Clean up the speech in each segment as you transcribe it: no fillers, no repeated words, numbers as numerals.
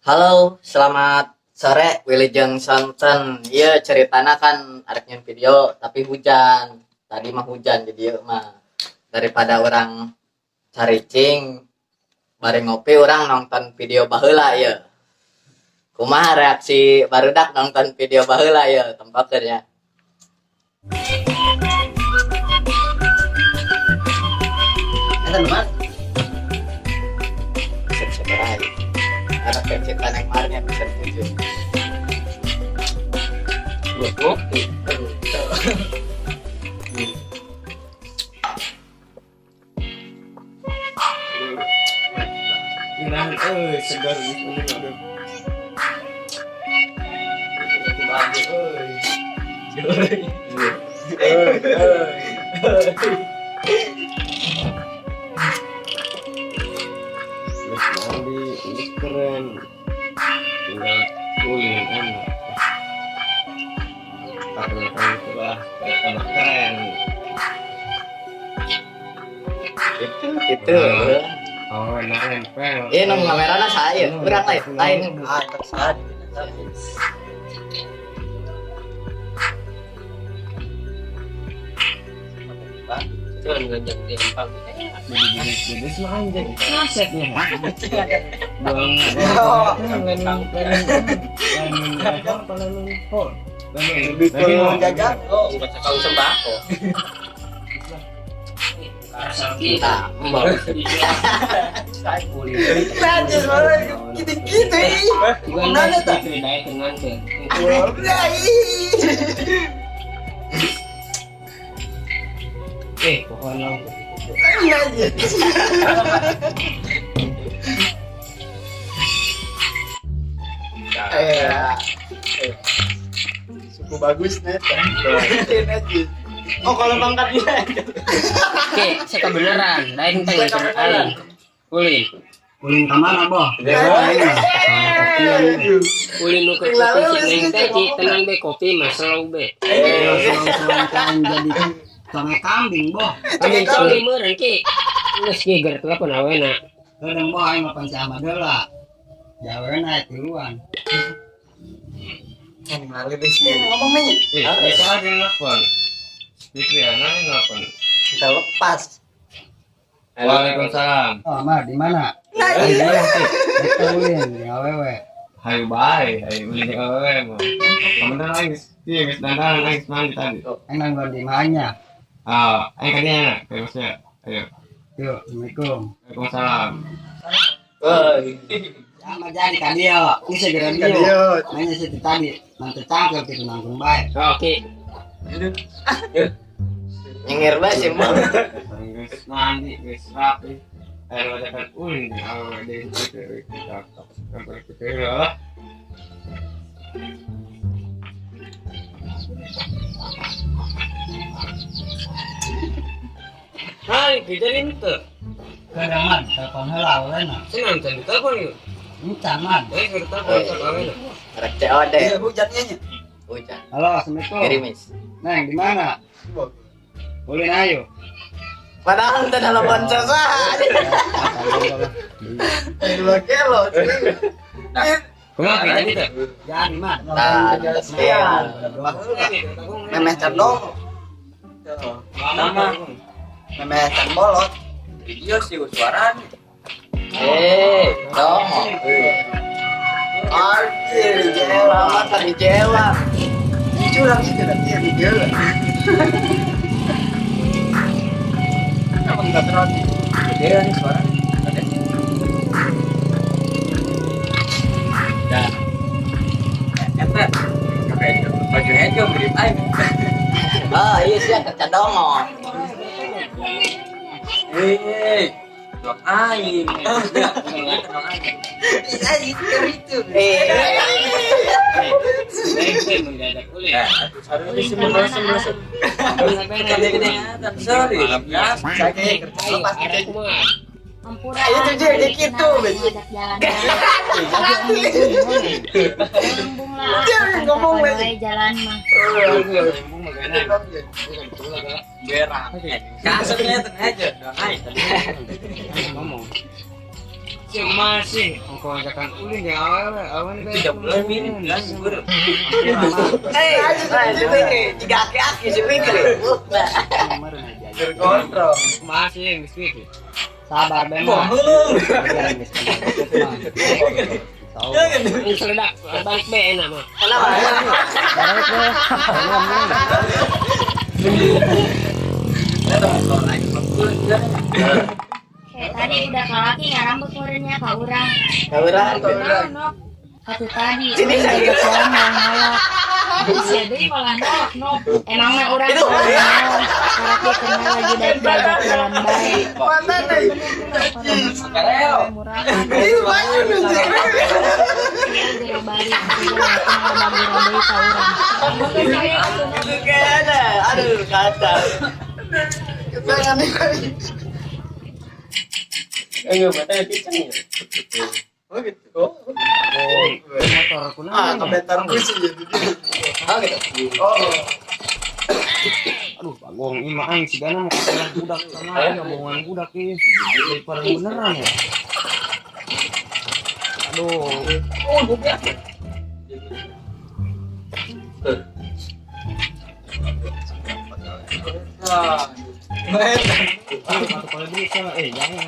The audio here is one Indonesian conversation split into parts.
Halo, selamat sore Wilujeng Sonten. Iya, ceritana kan areknya video tapi hujan. Tadi mah hujan jadi yuk mah daripada orang caricing bari ngopi orang nonton video baheula ya. Kumaha reaksi barudak nonton video baheula ya tempat ya. Eta mana? Sebenarnya ada pencitraan yang kemarin yang bisa tujuh gue kopi Nah, segar gitu aduh. Ini keren. Tinggal kulit kan. Pakai itulah keren. gitu. Oh, enak nempel. Iya, nomor kameranya saya, kurang lain. Terserah. Jangan ngajak dia empang. Jadi selain jadi kasetnya. Jajan. Oh, baca kau sembako. Kita mau. Gitu-gitu. Gimana tak? Daya dengan pokoknya Suku bagus net. Oh, kalau pangkat dia. oke, saya kebenaran. Lain tanya lain. Ulin. ulin kemana boh? Ulin lu ke kopi neng teh tenang be kopi masalah be. Jadi sange kambing boh. Kambing kambing meureun ki. Geus geger teh apa nawena. Kadang boh aing mapan si Ahmad heula. Jawa naik duluan. Kan ngalir sih ngomongnya. Bisa aja nelfon. Fitriana nelfon. Kita lepas. Waalaikumsalam. Oh, Mah, di mana? Ulin, di awewe. Hayu bae, hayu ulin di awewe mo. Kemudian nangis, iya geus dandan nangis mandi tadi. Enang gua di mahanya. Ah, ayo kadinya, kayak maksudnya. Ayo. Yuk, Assalamualaikum. Waalaikumsalam. Woi. Sama jadi kadia, ini segera dia. Nanya sih tadi, nanti cangkel kita nanggung baik. Oke. Nyengir banget sih, Bang. Guys, mandi, guys, rapi. Ayo wajakan ulin di awewe deh. Kita sampai kira. Hai, dijarin tuh. Kedangan, telepon heula ulena. Senang tadi telepon yuk. Encan man. Baik, telepon awena. Rek COD. Hujannya nya. Hujan. Halo, Assalamualaikum. Gerimis. Neng, di mana? Ulin ayo. Padahal udah dalam sasa. 2 kilo. Kumaha jadi tuh? Jadi man. Sekian. Memeh cendol. Nama Memeh bolot. video sih suaranya. Dong. Anjir, Lama tadi jewa. curang itu dah dia video. Apa enggak terlalu? Dia nih suara. Dah. Eta. Baju hijau mirip aing. Ah, iya sih kerja dongo. Dok aing. Itu. Mendadak ulin. Harus sebelum. Sorry. Ya, saya kerja Ayo, pas arek kumaha? Ampun. Ayo tuh, Jek, dikit tuh, Bet. Ngajak jalan-jalan. Sambung lah. Jangan ngomong, Bet. Jalan mah. Gerang. Kasarnya aja. Dong aing. Ngomong. Cek masih, engkau ajakan ulin yang awal Tidak boleh minum kan, bro. Tiga aki-aki sih pikir. Terkontrol. masih biskuit. Sabar Ben. Ini seledak balik be enak mah. Tadi udah kalaki nggak rambut muridnya kak urang. Satu tadi. Sini saya nolak. Jadi malah nolak. Emangnya urang kalaki kenal lagi dari belajar jalan baik. Murah. Jadi balik kenal bagi rabai kak urang. Aduh, kata. Ayo, matanya pisang ya. Oh gitu. Oh. Motor aku Ah, kebetar pusing jadi dia. Ah gitu. Oh. Aduh, bagong ini main si Gana mau ketelan budak sana ya bohongan budak ini. Daripada beneran ya. Aduh. Oh, bukan. Satu kali bisa, jangan.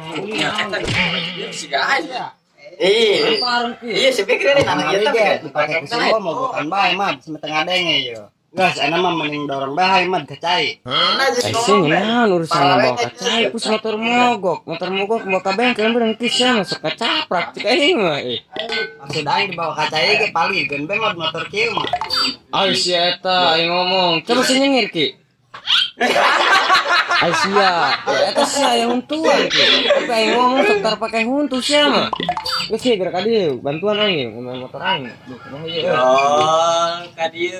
Iya. Parang ki. Iya, saya pikir ini anak kita Dipakai ke semua mau bukan bae mah setengah denge yo. Gas, ana mah mending dorong bae mah kacai. Sing nah urusan bawa kacai pus motor mogok bawa ka bengkel berang kisah masuk kacaprak cik aing mah Maksud aing dibawa kacai ke paling gen be motor kieu mah. ai si eta aing ngomong coba sih nyengir ki ai sia eta sia yang untuan ki tapi aing ngomong sekitar pakai huntu sia mah geus sih gerak adieu bantuan aing ngomong motor aing duh kumaha ieu Oh, kadieu.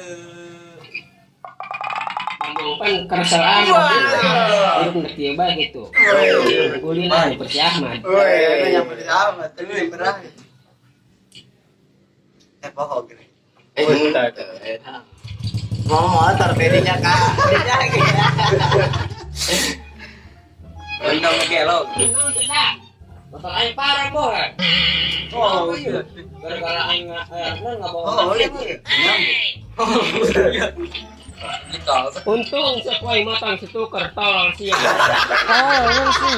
kan keresahan itu ngerti baik itu ulin aja persiapan Woi, itu yang bersama, tapi yang berakhir. Pohon gini. Mau motor bedinya kak. Undang gelo. motor aing parah boy Oh, iya. gara-gara aing nggak bawa Oh, iya. Gitu. untung sesuai matang setukar tolong sih oh sih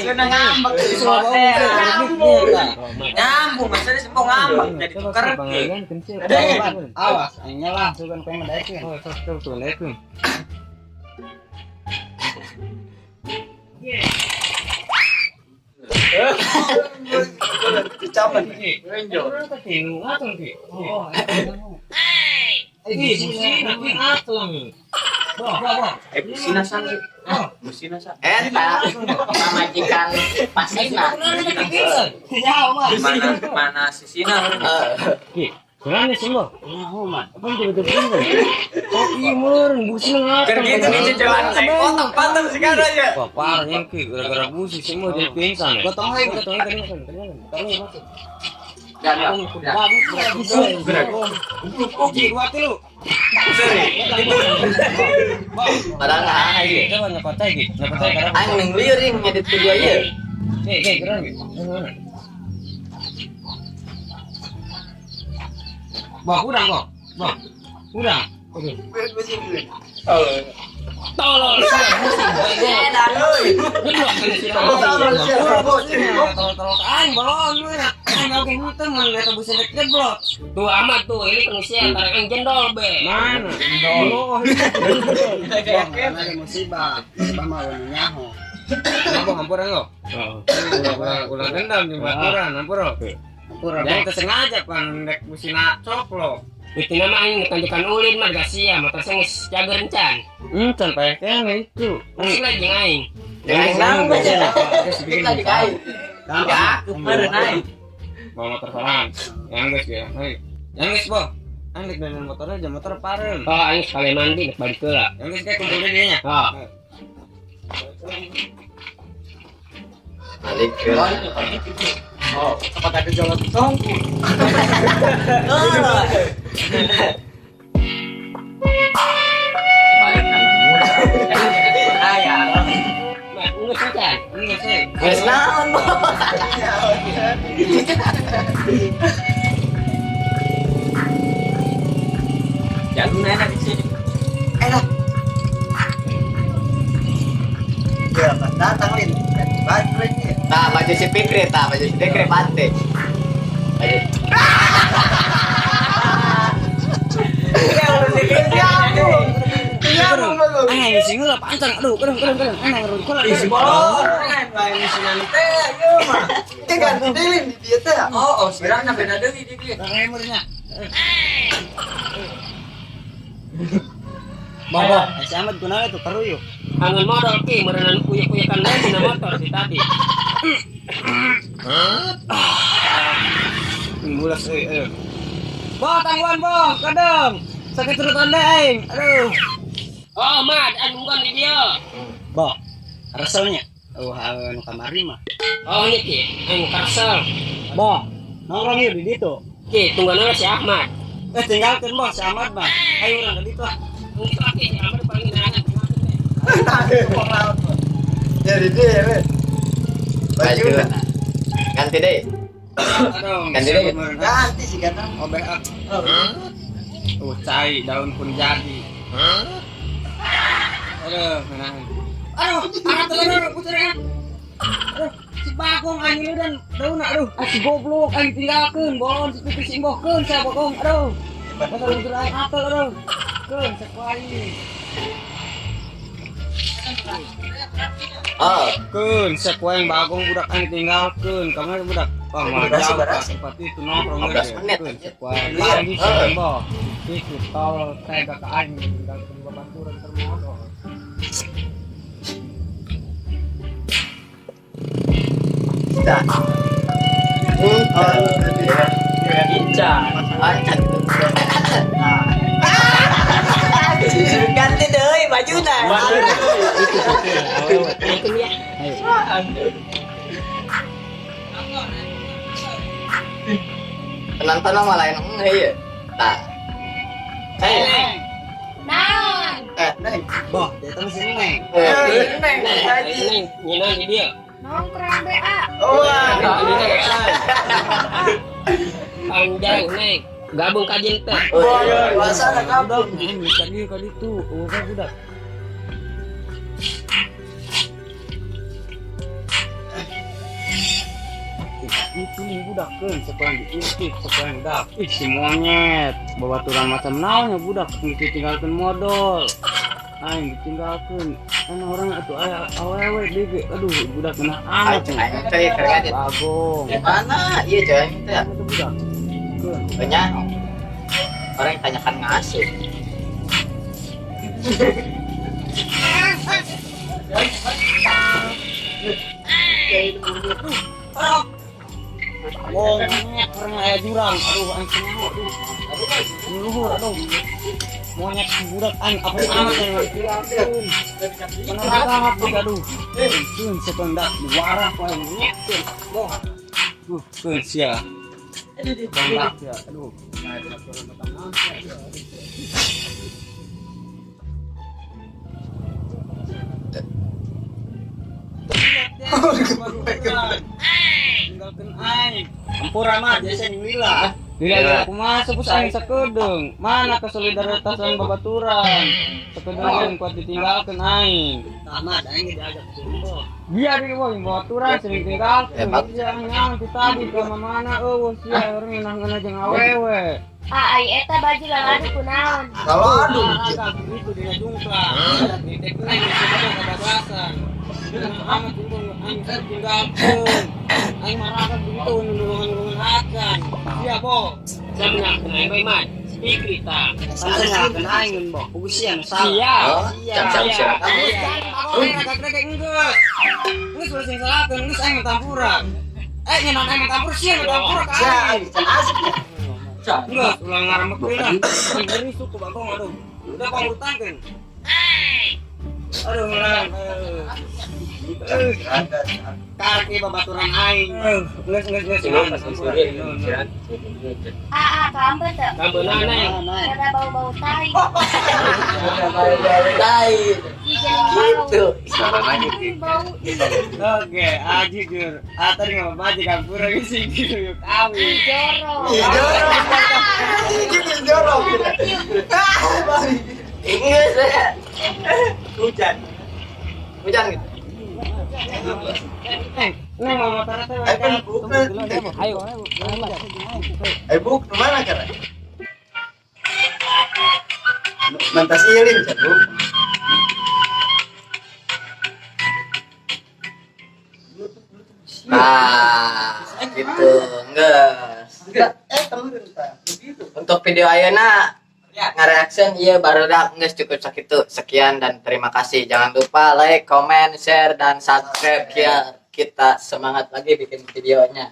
Sudah ngambek di Nyambung, maksudnya semua ngambek jadi tukar. Awas, aing nyalah sugan pengen daekeun. oh tuh tuh lekum Kecapan. Busina san sih. Busina san. Eta majikan pasina. Mana sisina. Kurangnya semua. Apa yang betul-betul? Oh imur, busi ngapa? Gitu nih jalan naik potong pateng sekarang ya. Wah parah yang ki, gara-gara busi semua jadi pingsan. Gotong aing. Padahal nggak aja. Coba nyekotay ki, nyekotay karena. Aing ngliring ngedit video ieu. Keren ki. Bah, udang kok. Bah, udang. Tolong tolong aing balon lu enak. Aing oke ngeuteung mun eta busi dek jeblok. Tuh amat tuh ini pengisian barang yang jendol be. Mana? Jendol. Ada musibah. Musibah mah anu nyaho. Apa hampura enggak? Ulah dendam jeung baturan hampura. Hampura. Jangan kesengaja pan dek busina coplok. Itu nama aing ngetanjukan ulin mah gak sia motor sengis jaga rencan. Encan pae kene itu. Masih lagi aing. Aing nambah ya. Kita dikain. Ya, Kemarin naik. Bawa motor sorangan. Yang guys ya. Hei. Yang guys, Bo. Andik dengan motornya jam motor parem. Oh, aing sekali mandi balik heula. yang geus kayak kumpul di dinya. Oh. Balik ke. Oh, apa ada jalan tong? Balik kan. Ayah. Nah, enggak saja. Can. Enggak sih. Geus naon, Bo? Jangan enak di sini. Ya, datang Lin. Baterai ini. Tah, baju si Fikri, baju si Fikri batik. Baju. Ay, single lah pantang. Aduh, kadang. Enak urut kok. Isi bolong. Lain isi nanti teh, ieu mah. Teh ganti deui Lin di dieu teh. Oh, sekarang beda deui di dieu. Remurnya. Monggo, si Ahmad kunaon itu karuyo. Angan modal ki merenan kuyak-kuyakan deui dina motor si tadi. Mulas Bo, tangguan bo, kadang. Sakit perut anda aing. Aduh. Oh, Mat, anu nggon di dia. Bo, raselnya. Anu kamari mah. Oh, ini ki, anu karsel. Bo, nongkrong ieu di ditu. Ki, tungguan si Ahmad. Tinggalkeun Bo si Ahmad mah. Ayo urang ka ditu. Mungkin ki si Ahmad paling enak. Jadi dia we. Baju. Ganti deh. Aduh, Ganti deh. Ganti sih kata. obek. Cai daun pun jadi. Aduh, menahan. Aduh, puteran. Aduh, si Bagong anjing dan daun aduh, si goblok anjing tinggalkeun, bolon si pipis imbohkeun sa Bagong. Aduh. Masa lu gerai apel aduh. Keun sakuai. Oh, Keun sakuai Bagong budak anjing tinggalkeun, kamu budak. Oh, mau jauh ka tempat itu nongkrong 15 menit. Keun sakuai. Pagi sembo. Ikut tol tega ke anjing tinggalkeun babaturan termodal. Ganti deui bajuna. penonton mah lain ya. Tah. Naon? Boh, datang sini Neng. Neng, nyenan di dia. Nongkrong BA. Panjang, Neng. Gabung kajian teh. Puasa ada kabel. Tadi itu, oh kan budak. Itu nih budak kan, sekarang diintip, sekarang dak. Ih si monyet, babaturan macam naonnya budak, ditinggalkan modal. Aing ditinggalkan, kan orang itu ayah awewe dege, aduh budak kena anak. Aing cai kerja Bagong. mana? Iya jangan itu ya. Itu budak. Kan. Banyak. Orang yang tanyakan ngasih. Monyet orang ayah jurang, aduh anjing aduh. Luhur aduh. Monyet budak aing apa amat yang ditinggalkeun. Kenapa amat budak aduh. Keun sependak warah paling nyekel. Boh. Keun sia. Bangdak ya, aduh. Tinggalkan aing. Ampura mah biasa lila. Lila kumaha sepus aing sakedeung. Mana kesolidaritasan babaturan? Sakedeung kuat ditinggalkan aing. Ahmad aing diajak jumbo. Biar di bawah babaturan sering tinggalkan. Dia nyaman ti tadi ke mana eueuh sia urang nangana jeung awewe. Ai eta baju laladu kunaon? Kalau aduh, Itu dia jungkla. Di teknik itu kebablasan. Amat itu aing tinggalkan. Aing marakan begitu nulungan akan. Iya, Bo. Samna kena bae man. Fikri ta. sananya kena aing Bo. Usian salah. Iya. Oh, jam-jam siapa? Enggak selesai salahkan, geus aing tampuran. Nyenan aing tampur sia tampur ka. Ya, can asik. Enggak, ulang ngaramek deui lah. Ini suku Bagong aduh. Udah pangurutangkeun. Aduh, ulang. Kaki babaturan aing. Geus. Pas disuruh, Ah, kamben tuh. Kabel aneh. Ada bau-bau tai. Tai. Ih, jadi bau. Gitu. Bau. Oke, jujur. Tadi nggak apa-apa kan pura sih gitu yuk kami. Jorok. Gini jorok. Ingat saya. Hujan. Hujan gitu. Ini mau motor tuh. Ayo. Buk, kemana kan? Mantas ilin kan, Bu? Nah, gitu. Enggak. Untuk video ayeuna nge-reaction iya baru dah nggak cukup sakitu. Sekian dan terima kasih. Jangan lupa like, comment, share dan subscribe ya. Kita semangat lagi bikin videonya.